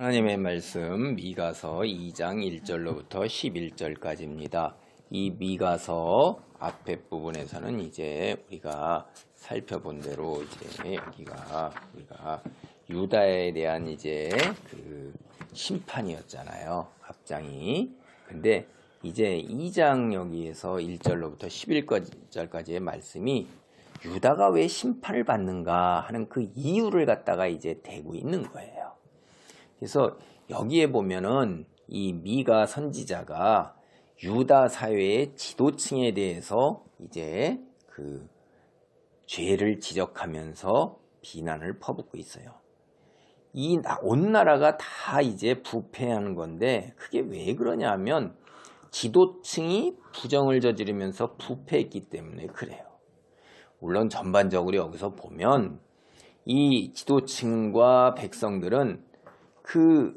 하나님의 말씀 미가서 2장 1절로부터 11절까지입니다. 이 미가서 앞에 부분에서는 이제 우리가 살펴본 대로 이제 여기가 우리가 유다에 대한 이제 그 심판이었잖아요. 앞장이. 근데 이제 2장 여기에서 1절로부터 11절까지의 말씀이 유다가 왜 심판을 받는가 하는 그 이유를 갖다가 이제 대고 있는 거예요. 그래서 여기에 보면은 이 미가 선지자가 유다 사회의 지도층에 대해서 이제 그 죄를 지적하면서 비난을 퍼붓고 있어요. 이 온 나라가 다 이제 부패하는 건데 그게 왜 그러냐 하면 지도층이 부정을 저지르면서 부패했기 때문에 그래요. 물론 전반적으로 여기서 보면 이 지도층과 백성들은 그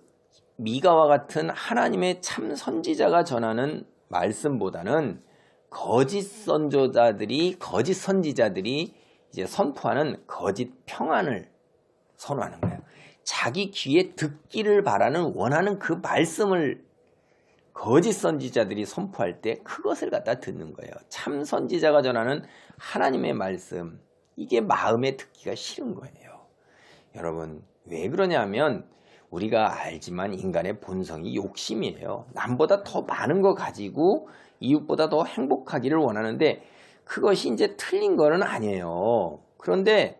미가와 같은 하나님의 참 선지자가 전하는 말씀보다는 거짓 선지자들이 이제 선포하는 거짓 평안을 선호하는 거예요. 자기 귀에 듣기를 원하는 그 말씀을 거짓 선지자들이 선포할 때 그것을 갖다 듣는 거예요. 참 선지자가 전하는 하나님의 말씀, 이게 마음에 듣기가 싫은 거예요. 여러분, 왜 그러냐면 우리가 알지만 인간의 본성이 욕심이에요. 남보다 더 많은 거 가지고 이웃보다 더 행복하기를 원하는데 그것이 이제 틀린 거는 아니에요. 그런데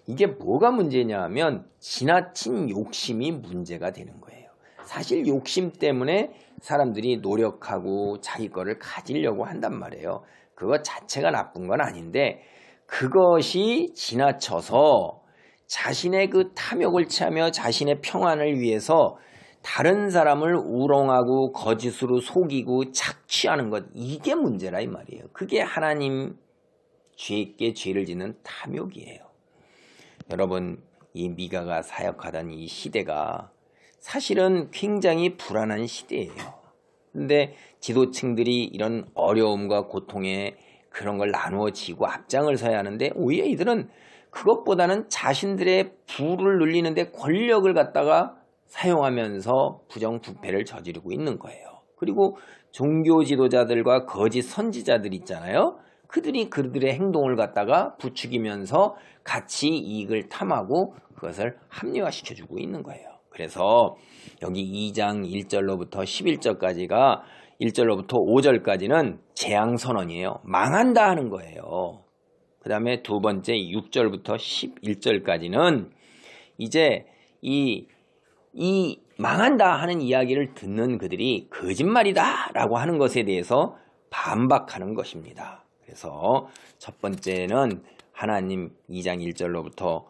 이게 뭐가 문제냐 하면 지나친 욕심이 문제가 되는 거예요. 사실 욕심 때문에 사람들이 노력하고 자기 거를 가지려고 한단 말이에요. 그것 자체가 나쁜 건 아닌데 그것이 지나쳐서 자신의 그 탐욕을 취하며 자신의 평안을 위해서 다른 사람을 우롱하고 거짓으로 속이고 착취하는 것, 이게 문제라 이 말이에요. 그게 하나님 죄께 죄를 짓는 탐욕이에요. 여러분, 이 미가가 사역하던 이 시대가 사실은 굉장히 불안한 시대예요. 근데 지도층들이 이런 어려움과 고통에 그런 걸 나누어지고 앞장을 서야 하는데 오히려 이들은 그것보다는 자신들의 부를 눌리는데 권력을 갖다가 사용하면서 부정부패를 저지르고 있는 거예요. 그리고 종교 지도자들과 거짓 선지자들 있잖아요. 그들의 행동을 갖다가 부추기면서 같이 이익을 탐하고 그것을 합리화시켜주고 있는 거예요. 그래서 여기 2장 1절로부터 11절까지가 1절로부터 5절까지는 재앙선언이에요. 망한다 하는 거예요. 그 다음에 두 번째 6절부터 11절까지는 이제 이 망한다 하는 이야기를 듣는 그들이 거짓말이다 라고 하는 것에 대해서 반박하는 것입니다. 그래서 첫 번째는 하나님 2장 1절로부터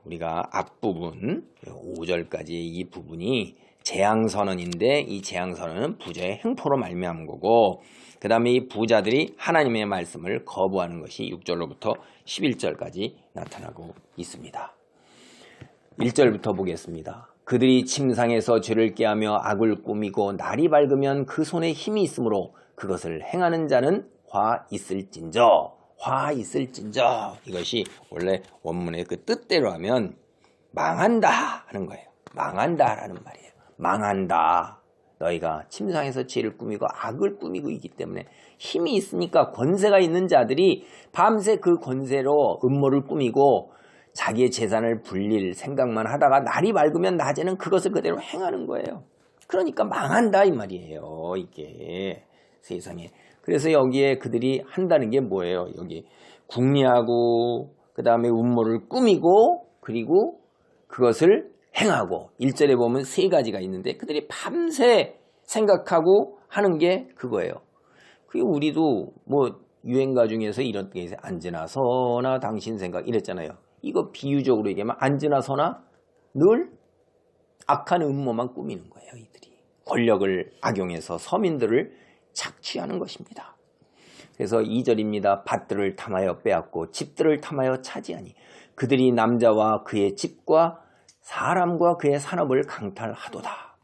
우리가 앞부분 5절까지의 이 부분이 재앙선언인데 이 재앙선언은 부자의 행포로 말미암은 거고 그 다음에 이 부자들이 하나님의 말씀을 거부하는 것이 6절로부터 11절까지 나타나고 있습니다. 1절부터 보겠습니다. 그들이 침상에서 죄를 깨하며 악을 꾸미고 날이 밝으면 그 손에 힘이 있으므로 그것을 행하는 자는 화 있을진저. 이것이 원래 원문의 그 뜻대로 하면 망한다 하는 거예요. 망한다라는 말이에요. 망한다. 너희가 침상에서 죄를 꾸미고 악을 꾸미고 있기 때문에 힘이 있으니까 권세가 있는 자들이 밤새 그 권세로 음모를 꾸미고 자기의 재산을 불릴 생각만 하다가 날이 밝으면 낮에는 그것을 그대로 행하는 거예요. 그러니까 망한다 이 말이에요. 이게 세상에. 그래서 여기에 그들이 한다는 게 뭐예요? 여기 궁리하고 그 다음에 음모를 꾸미고 그리고 그것을 행하고 1절에 보면 세 가지가 있는데 그들이 밤새 생각하고 하는 게 그거예요. 그게 우리도 뭐 유행가 중에서 이런 게 있어요. 앉으나 서나 당신 생각 이랬잖아요. 이거 비유적으로 얘기하면 앉으나 서나 늘 악한 음모만 꾸미는 거예요. 이들이 권력을 악용해서 서민들을 착취하는 것입니다. 그래서 2절입니다. 밭들을 탐하여 빼앗고 집들을 탐하여 차지하니 그들이 남자와 그의 집과 사람과 그의 산업을 강탈하도다.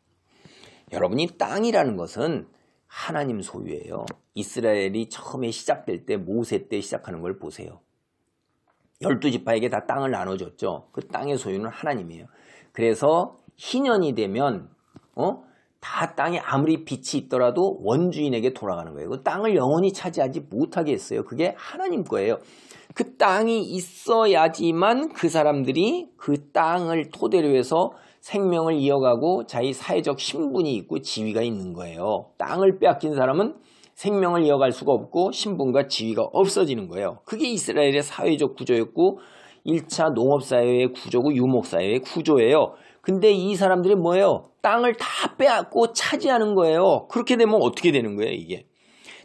여러분이 땅이라는 것은 하나님 소유예요. 이스라엘이 처음에 시작될 때 모세 때 시작하는 걸 보세요. 12지파에게 다 땅을 나눠줬죠. 그 땅의 소유는 하나님이에요. 그래서 희년이 되면 다 땅에 아무리 빛이 있더라도 원주인에게 돌아가는 거예요. 그 땅을 영원히 차지하지 못하게 했어요. 그게 하나님 거예요. 그 땅이 있어야지만 그 사람들이 그 땅을 토대로 해서 생명을 이어가고 자기 사회적 신분이 있고 지위가 있는 거예요. 땅을 빼앗긴 사람은 생명을 이어갈 수가 없고 신분과 지위가 없어지는 거예요. 그게 이스라엘의 사회적 구조였고 1차 농업사회의 구조고 유목사회의 구조예요. 근데 이 사람들이 뭐예요? 땅을 다 빼앗고 차지하는 거예요. 그렇게 되면 어떻게 되는 거예요, 이게?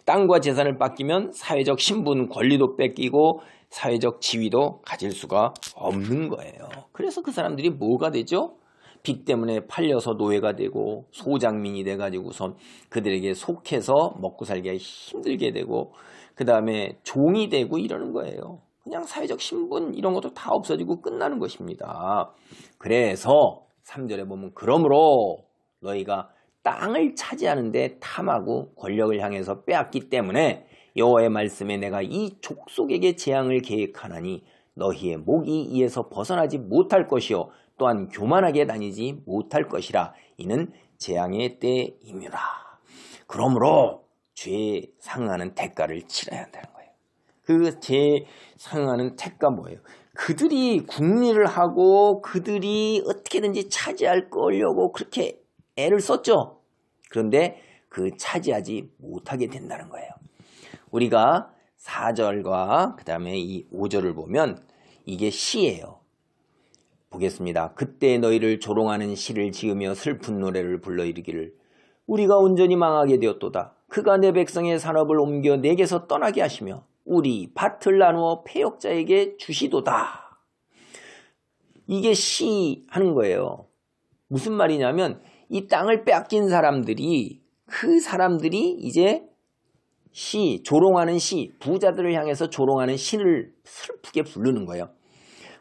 땅과 재산을 뺏기면 사회적 신분, 권리도 뺏기고 사회적 지위도 가질 수가 없는 거예요. 그래서 그 사람들이 뭐가 되죠? 빚 때문에 팔려서 노예가 되고 소장민이 돼가지고선 그들에게 속해서 먹고 살기가 힘들게 되고 그 다음에 종이 되고 이러는 거예요. 그냥 사회적 신분 이런 것도 다 없어지고 끝나는 것입니다. 그래서 3절에 보면 그러므로 너희가 땅을 차지하는데 탐하고 권력을 향해서 빼앗기 때문에 여호와의 말씀에 내가 이 족속에게 재앙을 계획하나니 너희의 목이 이에서 벗어나지 못할 것이요 또한 교만하게 다니지 못할 것이라. 이는 재앙의 때이므라. 그러므로 죄에 상응하는 대가를 치러야 한다는 거예요. 그 죄에 상응하는 대가 뭐예요? 그들이 궁리를 하고 그들이 어떻게든지 차지할 거려고 그렇게 애를 썼죠. 그런데 그 차지하지 못하게 된다는 거예요. 우리가 4절과 그 다음에 이 5절을 보면 이게 시예요. 보겠습니다. 그때 너희를 조롱하는 시를 지으며 슬픈 노래를 불러 이르기를 우리가 온전히 망하게 되었도다. 그가 내 백성의 산업을 옮겨 내게서 떠나게 하시며 우리 밭을 나누어 패역자에게 주시도다. 이게 시 하는 거예요. 무슨 말이냐면 이 땅을 빼앗긴 사람들이 그 사람들이 이제 조롱하는 시, 부자들을 향해서 조롱하는 시를 슬프게 부르는 거예요.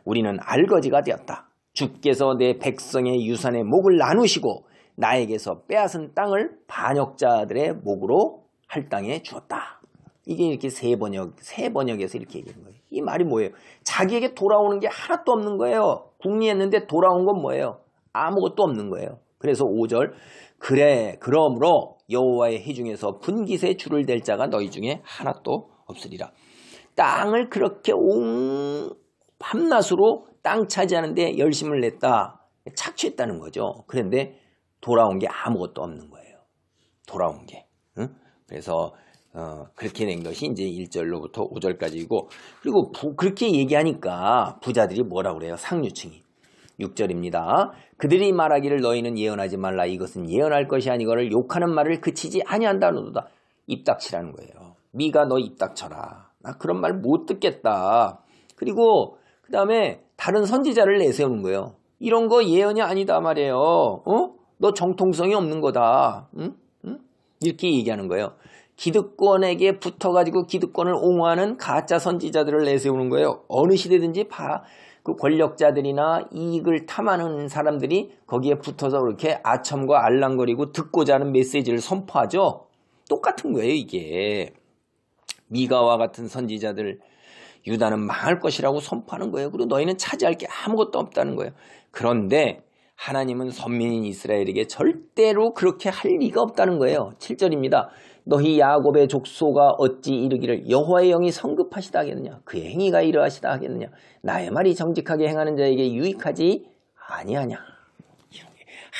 우리는 알거지가 되었다. 주께서 내 백성의 유산의 목을 나누시고 나에게서 빼앗은 땅을 반역자들의 목으로 할당해 주었다. 이게 이렇게 세 번역에서 이렇게 얘기하는 거예요. 이 말이 뭐예요? 자기에게 돌아오는 게 하나도 없는 거예요. 궁리했는데 돌아온 건 뭐예요? 아무것도 없는 거예요. 그래서 5절 그래 그러므로 여호와의 해 중에서 분깃에 줄을 댈 자가 너희 중에 하나도 없으리라. 땅을 그렇게 밤낮으로 땅 차지하는데 열심을 냈다. 착취했다는 거죠. 그런데 돌아온 게 아무것도 없는 거예요. 돌아온 게. 응? 그래서 그렇게 된 것이 이제 1절로부터 5절까지이고 그리고 그렇게 얘기하니까 부자들이 뭐라고 그래요? 상류층이. 6절입니다. 그들이 말하기를 너희는 예언하지 말라. 이것은 예언할 것이 아니거를 욕하는 말을 그치지 아니한다노도다. 입 닥치라는 거예요. 미가 너 입 닥쳐라. 나 그런 말 못 듣겠다. 그리고 그 다음에 다른 선지자를 내세우는 거예요. 이런 거 예언이 아니다 말이에요. 너 정통성이 없는 거다. 응? 이렇게 얘기하는 거예요. 기득권에게 붙어가지고 기득권을 옹호하는 가짜 선지자들을 내세우는 거예요. 어느 시대든지 그 권력자들이나 이익을 탐하는 사람들이 거기에 붙어서 그렇게 아첨과 알랑거리고 듣고자 하는 메시지를 선포하죠. 똑같은 거예요, 이게. 미가와 같은 선지자들, 유다는 망할 것이라고 선포하는 거예요. 그리고 너희는 차지할 게 아무것도 없다는 거예요. 그런데 하나님은 선민인 이스라엘에게 절대로 그렇게 할 리가 없다는 거예요. 7절입니다. 너희 야곱의 족소가 어찌 이르기를 여호와의 영이 성급하시다 하겠느냐. 그의 행위가 이러하시다 하겠느냐. 나의 말이 정직하게 행하는 자에게 유익하지 아니하냐.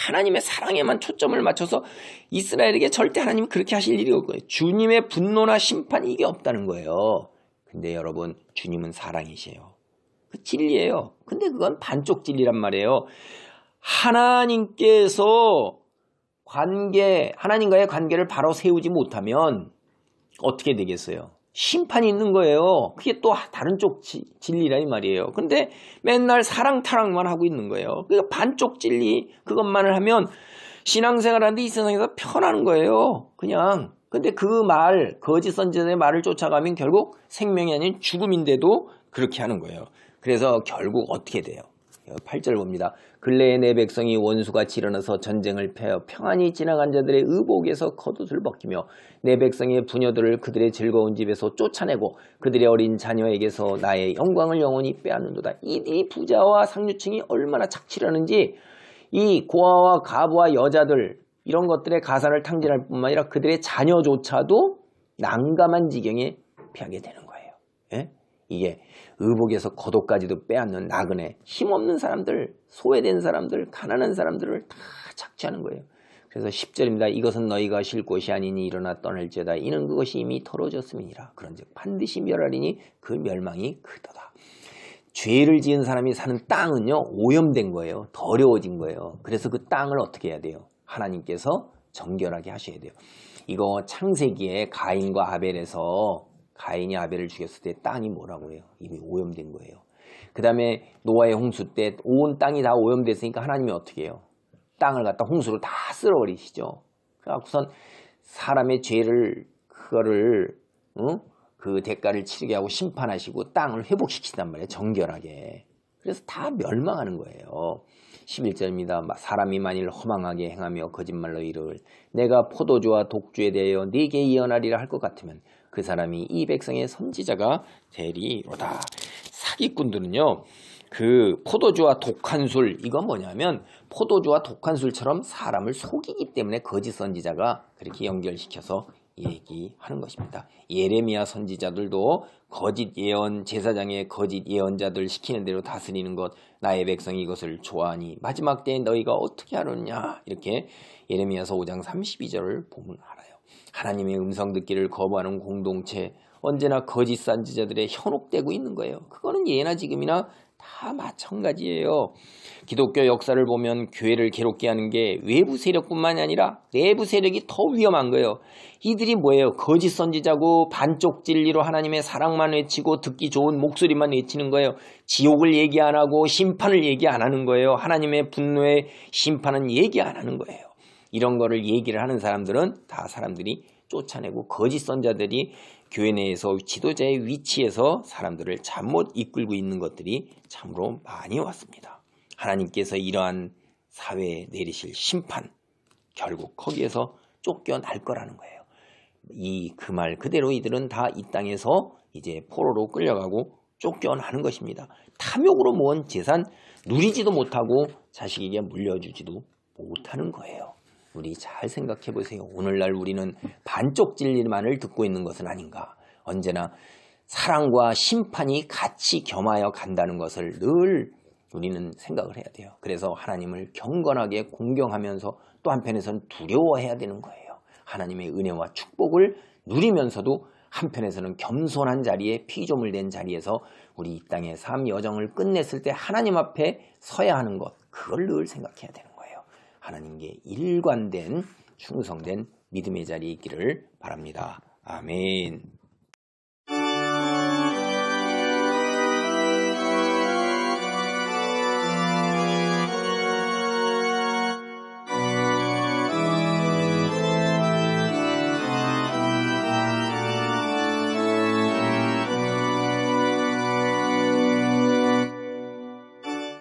하나님의 사랑에만 초점을 맞춰서 이스라엘에게 절대 하나님은 그렇게 하실 일이 없고요. 주님의 분노나 심판이 이게 없다는 거예요. 근데 여러분 주님은 사랑이세요. 그 진리예요. 근데 그건 반쪽 진리란 말이에요. 하나님께서 하나님과의 관계를 바로 세우지 못하면 어떻게 되겠어요? 심판이 있는 거예요. 그게 또 다른 쪽 진리라 이 말이에요. 근데 맨날 사랑 타락만 하고 있는 거예요. 그러니까 반쪽 진리 그것만을 하면 신앙생활 하는데 이 세상에서 편한 거예요. 그냥. 근데 그 거짓 선지자의 말을 쫓아가면 결국 생명이 아닌 죽음인데도 그렇게 하는 거예요. 그래서 결국 어떻게 돼요? 8절 봅니다. 근래에 내 백성이 원수같이 일어나서 전쟁을 펴 평안히 지나간 자들의 의복에서 겉옷을 벗기며 내 백성의 부녀들을 그들의 즐거운 집에서 쫓아내고 그들의 어린 자녀에게서 나의 영광을 영원히 빼앗는도다. 이 부자와 상류층이 얼마나 착취를 하는지 이 고아와 가부와 여자들 이런 것들의 가산을 탕진할 뿐만 아니라 그들의 자녀조차도 난감한 지경에 피하게 되는 거예요. 예? 이게 의복에서 겉옷까지도 빼앗는 나그네, 힘없는 사람들, 소외된 사람들, 가난한 사람들을 다 착취하는 거예요. 그래서 10절입니다. 이것은 너희가 쉴 곳이 아니니 일어나 떠날지어다. 이는 그것이 이미 털어졌음이니라. 그런즉 반드시 멸하리니 그 멸망이 크도다. 죄를 지은 사람이 사는 땅은요, 오염된 거예요. 더러워진 거예요. 그래서 그 땅을 어떻게 해야 돼요? 하나님께서 정결하게 하셔야 돼요. 이거 창세기에 가인과 아벨에서 가인이 아벨을 죽였을 때 땅이 뭐라고 해요? 이미 오염된 거예요. 그 다음에 노아의 홍수 때 온 땅이 다 오염됐으니까 하나님이 어떻게 해요? 땅을 갖다 홍수로 다 쓸어버리시죠. 그래서 사람의 죄를 그거를 그 대가를 치르게 하고 심판하시고 땅을 회복시키단 말이에요. 정결하게. 그래서 다 멸망하는 거예요. 11절입니다. 사람이 만일 허망하게 행하며 거짓말로 이르를 내가 포도주와 독주에 대하여 네게 예언하리라 할 것 같으면 그 사람이 이 백성의 선지자가 되리로다. 사기꾼들은요. 그 포도주와 독한 술, 이건 뭐냐면 포도주와 독한 술처럼 사람을 속이기 때문에 거짓 선지자가 그렇게 연결시켜서 얘기하는 것입니다. 예레미야 선지자들도 거짓 예언, 제사장의 거짓 예언자들 시키는 대로 다스리는 것, 나의 백성이 이것을 좋아하니 마지막 때에 너희가 어떻게 하느냐, 이렇게 예레미야서 5장 32절을 보면 알아요. 하나님의 음성 듣기를 거부하는 공동체, 언제나 거짓 선지자들의 현혹되고 있는 거예요. 그거는 예나 지금이나 다 마찬가지예요. 기독교 역사를 보면 교회를 괴롭게 하는 게 외부 세력뿐만이 아니라 내부 세력이 더 위험한 거예요. 이들이 뭐예요? 거짓 선지자고 반쪽 진리로 하나님의 사랑만 외치고 듣기 좋은 목소리만 외치는 거예요. 지옥을 얘기 안 하고 심판을 얘기 안 하는 거예요. 하나님의 분노의 심판은 얘기 안 하는 거예요. 이런 거를 얘기를 하는 사람들은 다 사람들이 쫓아내고 거짓 선자들이 교회 내에서 지도자의 위치에서 사람들을 잘못 이끌고 있는 것들이 참으로 많이 왔습니다. 하나님께서 이러한 사회에 내리실 심판, 결국 거기에서 쫓겨날 거라는 거예요. 그 말 그대로 이들은 다 이 땅에서 이제 포로로 끌려가고 쫓겨나는 것입니다. 탐욕으로 모은 재산 누리지도 못하고 자식에게 물려주지도 못하는 거예요. 우리 잘 생각해 보세요. 오늘날 우리는 반쪽 진리만을 듣고 있는 것은 아닌가. 언제나 사랑과 심판이 같이 겸하여 간다는 것을 늘 우리는 생각을 해야 돼요. 그래서 하나님을 경건하게 공경하면서 또 한편에서는 두려워해야 되는 거예요. 하나님의 은혜와 축복을 누리면서도 한편에서는 겸손한 자리에 피조물 된 자리에서 우리 이 땅의 삶 여정을 끝냈을 때 하나님 앞에 서야 하는 것, 그걸 늘 생각해야 되는 거예요. 하나님께 일관된 충성된 믿음의 자리에 있기를 바랍니다. 아멘.